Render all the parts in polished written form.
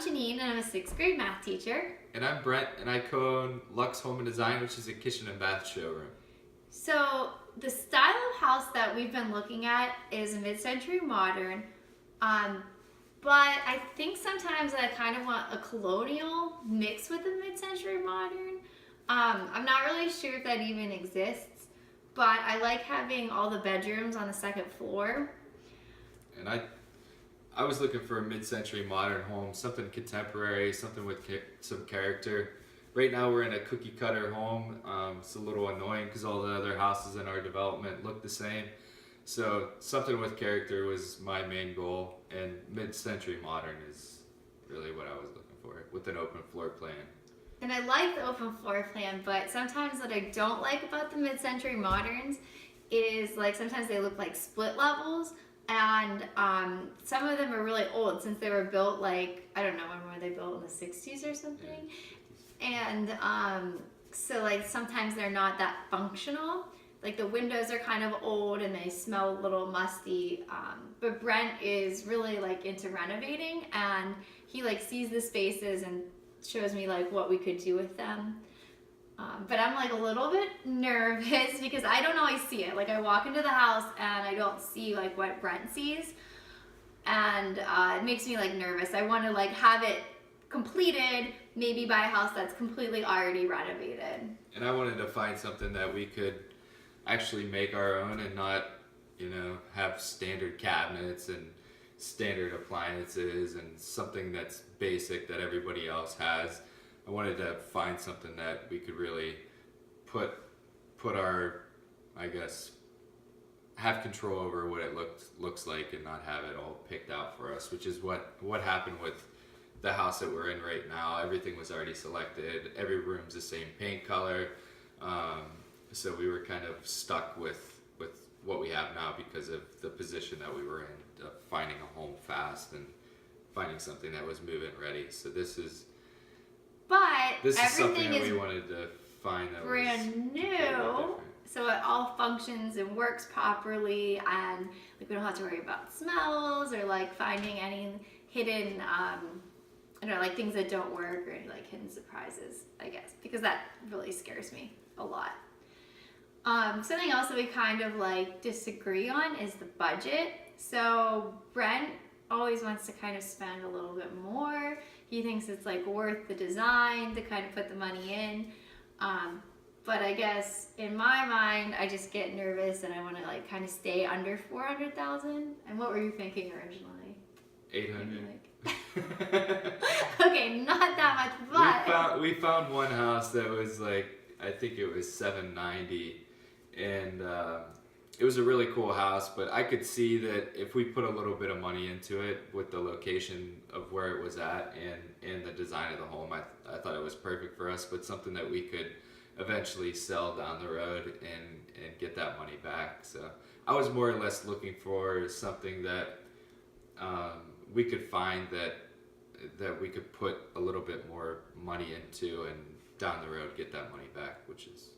Janine, and I'm a 6th grade math teacher. And I'm Brent, and I co-own Lux Home and Design, which is a kitchen and bath showroom. So the style of house that we've been looking at is mid-century modern, but I think sometimes I kind of want a colonial mixed with a mid-century modern. I'm not really sure if that even exists, but I like having all the bedrooms on the 2nd floor. And I was looking for a mid-century modern home, something contemporary, something with some character. Right now we're in a cookie cutter home. It's a little annoying because all the other houses in our development look the same. So something with character was my main goal, and mid-century modern is really what I was looking for, with an open floor plan. And I like the open floor plan, but sometimes what I don't like about the mid-century moderns is like sometimes they look like split levels. And some of them are really old since they were built like, I don't know, when were they built, in the 60s or something? Yeah. And so like sometimes they're not that functional. Like the windows are kind of old and they smell a little musty. But Brent is really like into renovating, and he like sees the spaces and shows me like what we could do with them. But I'm like a little bit nervous because I don't always see it. Like I walk into the house and I don't see like what Brent sees, and it makes me like nervous. I want to like have it completed, maybe buy a house that's completely already renovated. And I wanted to find something that we could actually make our own and not, have standard cabinets and standard appliances and something that's basic that everybody else has. I wanted to find something that we could really put our, have control over what it looks like and not have it all picked out for us, which is what happened with the house that we're in right now. Everything was already selected. Every room's the same paint color. So we were kind of stuck with what we have now because of the position that we were in, finding a home fast and finding something that was move-in ready. So this is something that we wanted to find that brand new, so it all functions and works properly, and like we don't have to worry about smells or like finding any hidden like things that don't work or any like hidden surprises, I guess, because that really scares me a lot. Something else that we kind of like disagree on is the budget. So Brent always wants to kind of spend a little bit more. He thinks it's like worth the design to kind of put the money in. But I guess in my mind, I just get nervous and I want to like kind of stay under 400,000. And what were you thinking originally? 800. Okay, not that much, but we found one house that was like, I think it was 790, and it was a really cool house, but I could see that if we put a little bit of money into it with the location of where it was at and the design of the home, I thought it was perfect for us, but something that we could eventually sell down the road and get that money back. So I was more or less looking for something that we could find that we could put a little bit more money into and down the road get that money back, which is,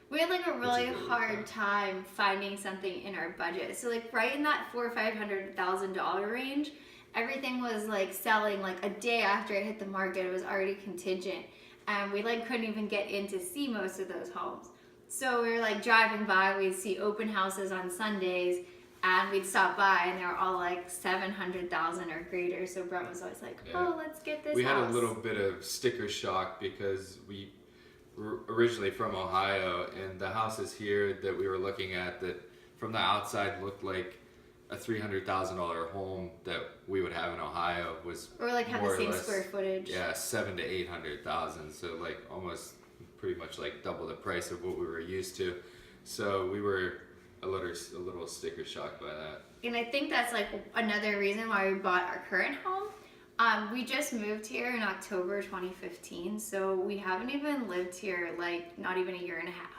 we had like a really hard time finding something in our budget. So like right in that $400,000 or $500,000 range, everything was like selling like a day after it hit the market. It was already contingent, and we like couldn't even get in to see most of those homes. So we were like driving by, we'd see open houses on Sundays, and we'd stop by and they were all like 700,000 or greater. So Brent was always like, oh, let's get this house. We had a little bit of sticker shock because we were originally from Ohio, and the houses here that we were looking at that from the outside looked like a $300,000 home that we would have in Ohio was or like have the same square footage. Yeah, 700,000 to 800,000. So like almost pretty much like double the price of what we were used to. So we were a little sticker shock by that. And I think that's like another reason why we bought our current home. We just moved here in October 2015, so we haven't even lived here like not even a year and a half.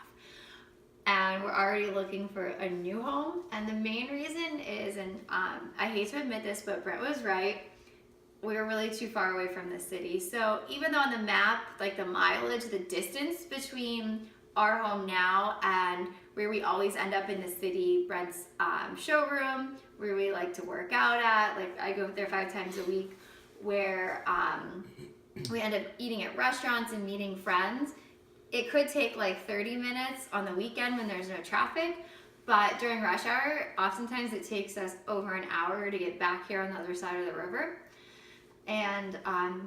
And we're already looking for a new home. And the main reason is, and I hate to admit this, but Brent was right. We were really too far away from the city. So even though on the map, like the mileage, the distance between our home now and where we always end up in the city, Brent's showroom, where we like to work out at, like I go there 5 times a week, where we end up eating at restaurants and meeting friends. It could take like 30 minutes on the weekend when there's no traffic, but during rush hour, oftentimes it takes us over an hour to get back here on the other side of the river. And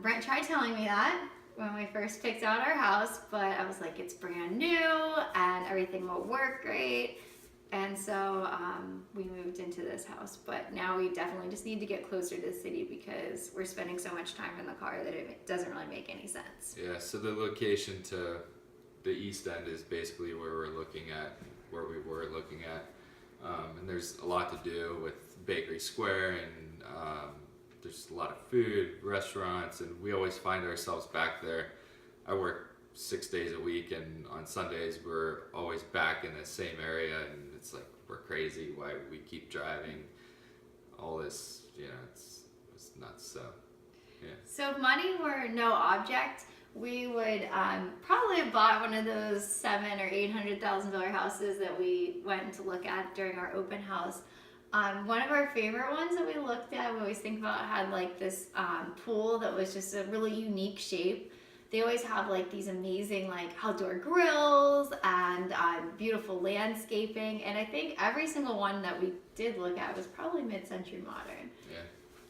Brent tried telling me that when we first picked out our house, but I was like, it's brand new and everything will work great. And so we moved into this house, but now we definitely just need to get closer to the city because we're spending so much time in the car that it doesn't really make any sense. Yeah, so the location to the east end is basically where we were looking at. And there's a lot to do with Bakery Square, and there's a lot of food, restaurants, and we always find ourselves back there. I work 6 days a week, and on Sundays we're always back in the same area, and it's like we're crazy why we keep driving all this, it's nuts. So yeah. So if money were no object, we would probably have bought one of those $700,000 or $800,000 houses that we went to look at during our open house. One of our favorite ones that we looked at, we always think about, had like this pool that was just a really unique shape. They always have like these amazing like outdoor grills and beautiful landscaping, and I think every single one that we did look at was probably mid-century modern. Yeah.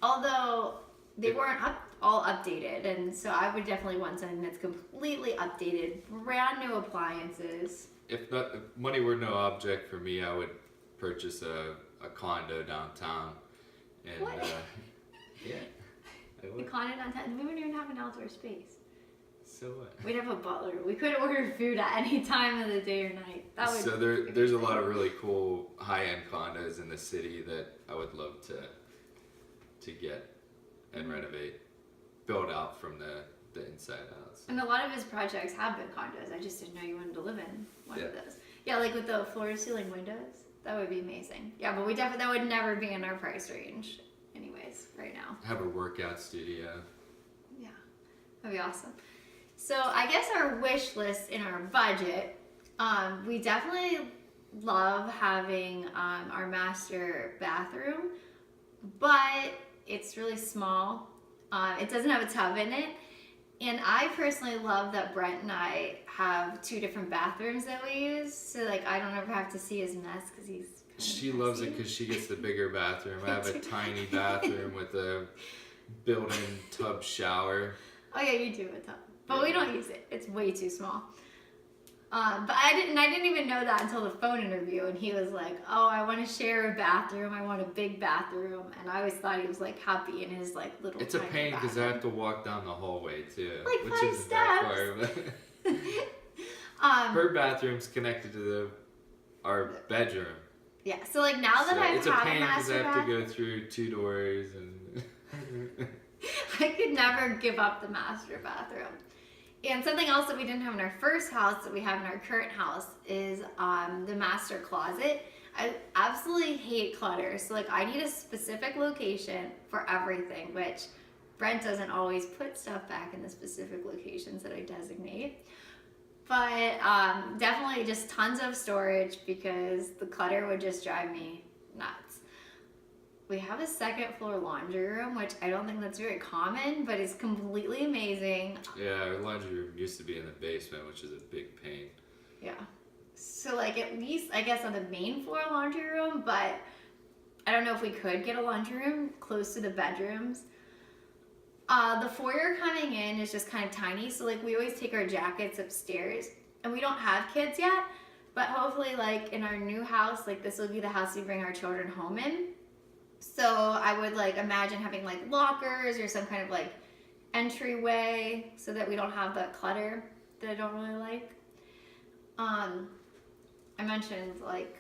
Although they weren't all updated, and so I would definitely want something that's completely updated, brand new appliances. If money were no object for me, I would purchase a condo downtown. And What? yeah, I The would. condo downtown, we wouldn't even have an outdoor space. So what? We'd have a butler. We could order food at any time of the day or night. That would So there's a lot of really cool high-end condos in the city that I would love to get and renovate, build out from the inside out. So. And a lot of his projects have been condos. I just didn't know you wanted to live in one of Yeah. those. Yeah, like with the floor-to-ceiling windows. That would be amazing. Yeah, but that would never be in our price range anyways right now. Have a workout studio. Yeah, that'd be awesome. So I guess our wish list in our budget, we definitely love having our master bathroom, but it's really small. It doesn't have a tub in it. And I personally love that Brent and I have 2 different bathrooms that we use. So like I don't ever have to see his mess because he's kind of She loves it messy. because she gets the bigger bathroom. I have a tiny bathroom with a built-in tub shower. Oh yeah, you do have a tub. But we don't use it. It's way too small. But I didn't even know that until the phone interview, and he was like, "Oh, I want to share a bathroom. I want a big bathroom." And I always thought he was like happy in his like little. It's a tiny pain because I bathroom. have to walk down the hallway too, Like which 5 isn't that steps. far. Her bathroom's connected to our bedroom. Yeah. So like now that So I've it's a had a pain because I master have to bath, go through 2 doors and. I could never give up the master bathroom. And something else that we didn't have in our first house that we have in our current house is the master closet. I absolutely hate clutter. So like I need a specific location for everything, which Brent doesn't always put stuff back in the specific locations that I designate. But definitely just tons of storage because the clutter would just drive me nuts. We have a 2nd floor laundry room, which I don't think that's very common, but it's completely amazing. Yeah, our laundry room used to be in the basement, which is a big pain. Yeah. So like at least I guess on the main floor laundry room, but I don't know if we could get a laundry room close to the bedrooms. The foyer coming in is just kind of tiny, so like we always take our jackets upstairs, and we don't have kids yet, but hopefully like in our new house, like this will be the house we bring our children home in. So I would like imagine having like lockers or some kind of like entryway so that we don't have that clutter that I don't really like. I mentioned like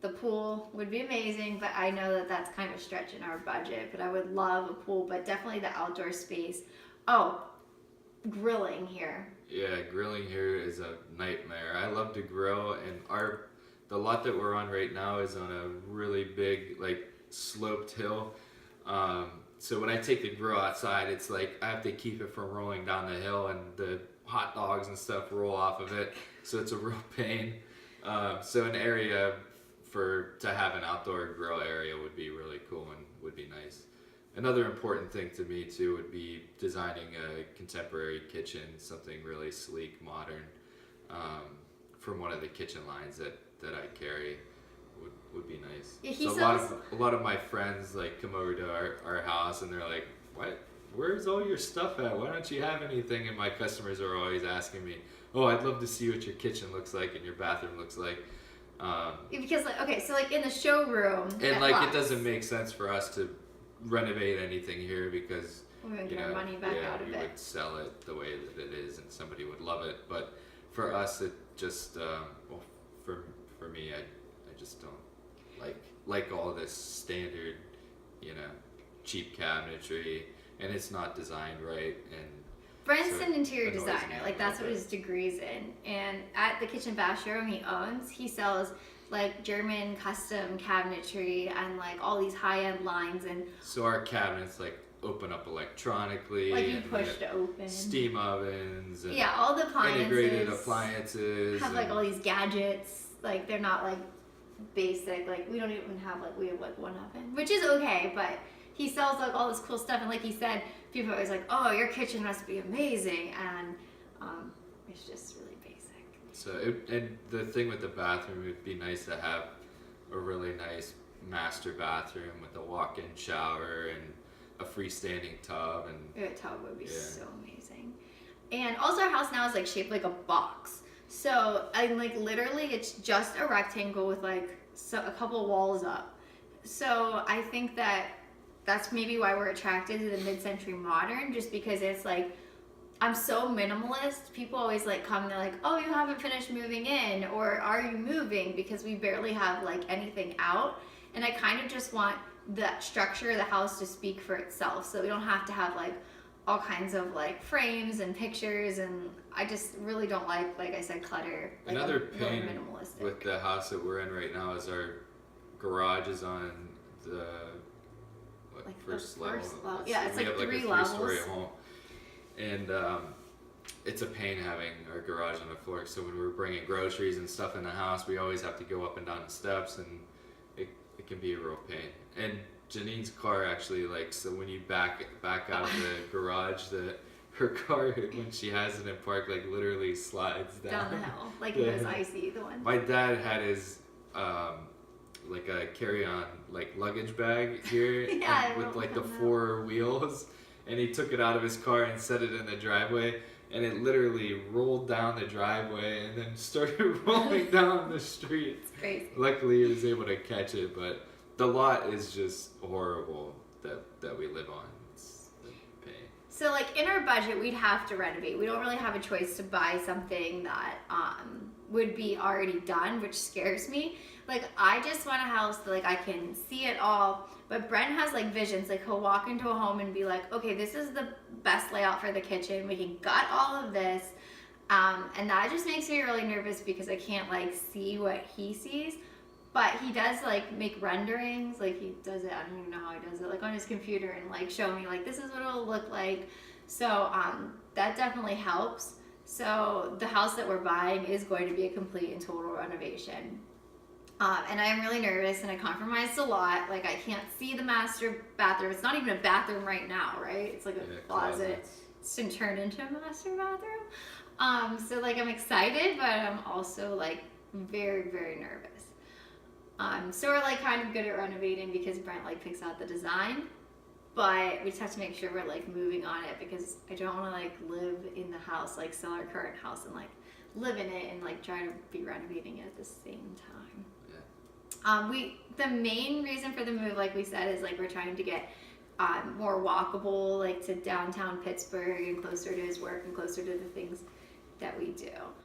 the pool would be amazing, but I know that that's kind of a stretch in our budget, but I would love a pool, but definitely the outdoor space. Oh, grilling here. Yeah, grilling here is a nightmare. I love to grill, and the lot that we're on right now is on a really big like sloped hill. So when I take the grill outside, it's like I have to keep it from rolling down the hill, and the hot dogs and stuff roll off of it. So it's a real pain. So an area to have an outdoor grill area would be really cool and would be nice. another important thing to me too would be designing a contemporary kitchen, something really sleek, modern, from one of the kitchen lines that I carry. Would be nice. Yeah, so a lot of my friends like come over to our house and they're like, "What? Where's all your stuff at? Why don't you have anything?" And my customers are always asking me, "Oh, I'd love to see what your kitchen looks like and your bathroom looks like." Because like, okay, so like in the showroom, And like it doesn't make sense for us to renovate anything here because we're gonna get our money back out of we it. would sell it the way that it is and somebody would love it. But for us, it just well, for me, I just don't like all this standard, cheap cabinetry, and it's not designed right. And Brent's so an interior it annoys designer, me a like that's little what his degree's in. And at the kitchen bath showroom he owns, he sells like German custom cabinetry and like all these high-end lines, and So our cabinets like open up electronically, like you and we push have to open. steam ovens, and Yeah, all the integrated appliances appliances. have like and- all these gadgets. Like they're not like basic. Like we don't even have we have like one oven, which is okay, but he sells like all this cool stuff. And like he said, people are always like, "Oh, your kitchen must be amazing," and it's just really basic. So and the thing with the bathroom, it'd be nice to have a really nice master bathroom with a walk-in shower and a freestanding tub and A tub would be Yeah. so amazing. And also our house now is like shaped like a box. So I like literally it's just a rectangle with like a couple walls up. So I think that's maybe why we're attracted to the mid-century modern, just because it's like I'm so minimalist. People always like come and they're like, "Oh, you haven't finished moving in," or "Are you moving?" Because we barely have like anything out. And I kind of just want the structure of the house to speak for itself, so we don't have to have like all kinds of like frames and pictures, and I just really don't like I said, clutter. Like, another I'm really pain minimalistic. with the house that we're in right now is our garage is on the Like the first level. first level. Yeah, it's we like have like 3 a 3-story levels. home, and it's a pain having our garage on the floor. So when we're bringing groceries and stuff in the house, we always have to go up and down the steps, and it can be a real pain. And Janine's car actually, so when you back out of the garage, her car, when she has it in park, literally slides down the hill, like it was icy. The one. My dad had his a carry-on luggage bag here Yeah, and I with the remember. 4 wheels, and he took it out of his car and set it in the driveway, and it literally rolled down the driveway and then started rolling down the street. It's crazy. Luckily, he was able to catch it, but the lot is just horrible that we live on. It's a pain. So like in our budget, we'd have to renovate. We don't really have a choice to buy something that would be already done, which scares me. Like I just want a house that I can see it all. But Brent has visions. He'll walk into a home and be like, okay, this is the best layout for the kitchen. We can gut all of this. And that just makes me really nervous because I can't see what he sees. But he does make renderings. He does it, I don't even know how he does it, on his computer, and show me this is what it'll look like. So that definitely helps. So the house that we're buying is going to be a complete and total renovation. And I'm really nervous, and I compromised a lot. I can't see the master bathroom. It's not even a bathroom right now, right? It's a closet. It's been turned into a master bathroom. So I'm excited, but I'm also very, very nervous. So we're kind of good at renovating because Brent picks out the design, but we just have to make sure we're moving on it, because I don't want to live in the house, sell our current house and live in it and try to be renovating it at the same time. The main reason for the move, like we said, is we're trying to get more walkable to downtown Pittsburgh and closer to his work and closer to the things that we do.